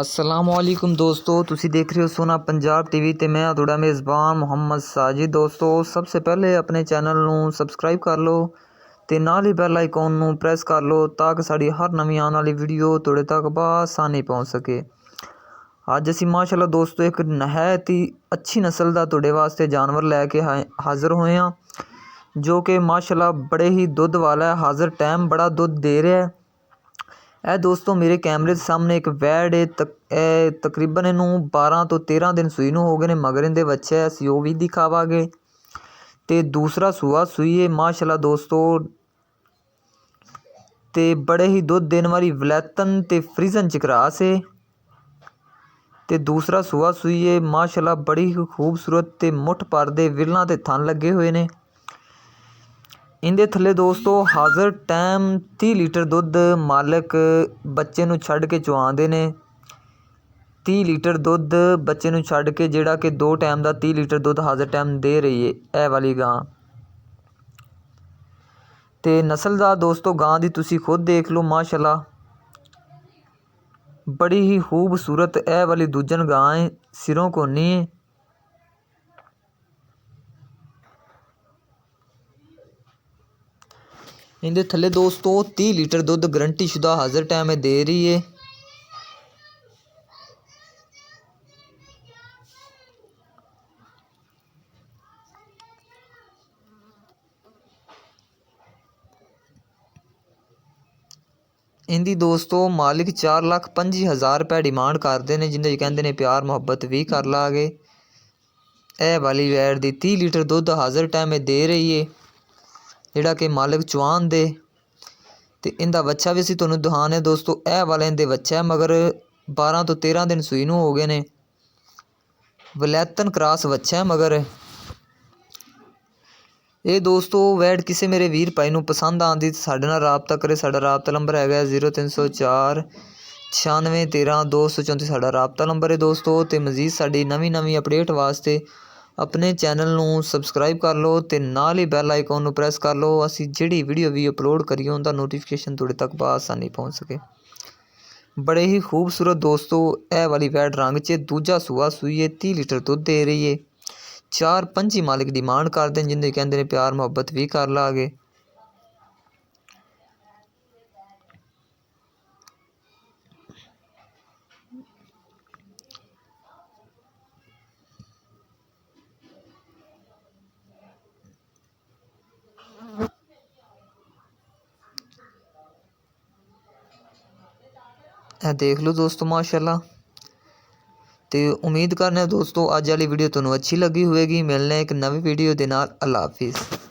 असलामुअलैकुम दोस्तों, तुसी देख रहे हो सोना पंजाब टीवी ते मैं थोड़ा मेज़बान मुहम्मद साजिद। दोस्तों सबसे पहले अपने चैनल नूं सबसक्राइब कर लो ते नाल ही बैल आइकॉन नूं प्रेस कर लो ताकि साड़ी हर नवीं आने वाली वीडियो तुहाडे तक बआसानी पहुंच सके। अज असी माशाअल्लाह दोस्तों एक नहायत ही अच्छी नस्ल का तुहाडे वास्ते जानवर लैके हाज़र होए हाँ, जो कि माशाअल्लाह बड़े ही दुध वाला है। हाज़र टाइम बड़ा दुध दे रहा है। ਇਹ ਦੋਸਤੋ ਮੇਰੇ ਕੈਮਰੇ ਦੇ ਸਾਹਮਣੇ ਇੱਕ ਵੈੜ ਹੈ। ਤਕਰੀਬਨ ਇਹਨੂੰ 12 ਤੋਂ 13 ਦਿਨ ਸੂਈ ਨੂੰ ਹੋ ਗਏ ਨੇ। ਮਗਰ ਇਹਦੇ ਬੱਚੇ ਅਸੀਂ ਉਹ ਵੀ ਦਿਖਾਵਾਂਗੇ ਤੇ ਦੂਸਰਾ ਸੂਆ ਸੂਈ ਹੈ ਮਾਸ਼ਾਅੱਲਾ ਦੋਸਤੋ, ਤੇ ਬੜੇ ਹੀ ਦੁੱਧ ਦੇਣ ਵਾਲੀ ਵਲੈਤਨ ਤੇ ਫਰੀਜ਼ਨ ਚ ਕਰਾਸ ਹੈ ਤੇ ਦੂਸਰਾ ਸੂਆ ਸੂਈ ਹੈ ਮਾਸ਼ਾਅੱਲਾ, ਬੜੀ ਹੀ ਖੂਬਸੂਰਤ ਤੇ ਮੁੱਠ ਭਰ ਦੇ ਵਿਰਲਾਂ ਤੇ ਥਣ ਲੱਗੇ ਹੋਏ ਨੇ। इनके थले दोस्तों हाज़र टाइम 30 लीटर दुध मालिक बच्चे नूं छड्ड के चुआंदे ने। 30 लीटर दुध बच्चे नूं छड्ड के, जिहड़ा कि 2 टाइम का 30 लीटर दुध हाज़र टाइम दे रही है यह वाली गां। ते नस्ल दा दोस्तों गां दी तुसी खुद देख लो माशाअल्लाह, बड़ी ही खूबसूरत यह वाली दूजन गां है, सिरों कोनी है। इनके थले दोस्तों 30 लीटर दुध गारंटी शुदा हाज़र टाइम दे रही है। इनकी दोस्तों मालिक 4,25,000 रुपये डिमांड करते हैं, जिन्हें कहते हैं प्यार मुहब्बत भी कर लागे। यह वाली वैड़ दी 30 लीटर दुध हाज़र टाइम दे रही है, जिहड़ा कि मालिक चुआन दे। ते इनका बच्चा भी असीं तुहानूं दिखाने दोस्तों। यह वाले इनके बच्चा है मगर 12 तो 13 दिन सूई नूं हो गए ने। वलैतन क्रॉस बच्चा है मगर ये दोस्तों वैड किसी मेरे वीर भाई नूं पसंद आंदी तो साडे नाल राबता करे। साडा राबता नंबर है 0304 96 13 234 साडा राबता नंबर है दोस्तों। ते मजीद साडी नवीं अपडेट वास्ते अपने चैनल नूं सबसक्राइब कर लो ते नाल ही बैल आइकॉन नूं प्रेस कर लो, असी जिहड़ी वीडियो भी अपलोड करिए उनका नोटिफिकेशन तुहाडे तक बआसानी पहुंच सके। बड़े ही खूबसूरत दोस्तों यह वाली वैड रंग च दूजा सूआ सूई है, 30 लीटर दुध दे रही है। 4-5 मालिक डिमांड करते हैं, जिन्हें कहते हैं प्यार मुहब्बत भी कर लागे। देख लो दोस्तों माशाल्लाह। तो उम्मीद करने दोस्तों अज वाली वीडियो तुहानूं अच्छी लगी होएगी। मिलने एक नवी वीडियो दे नाल। अल्लाह हाफिज़।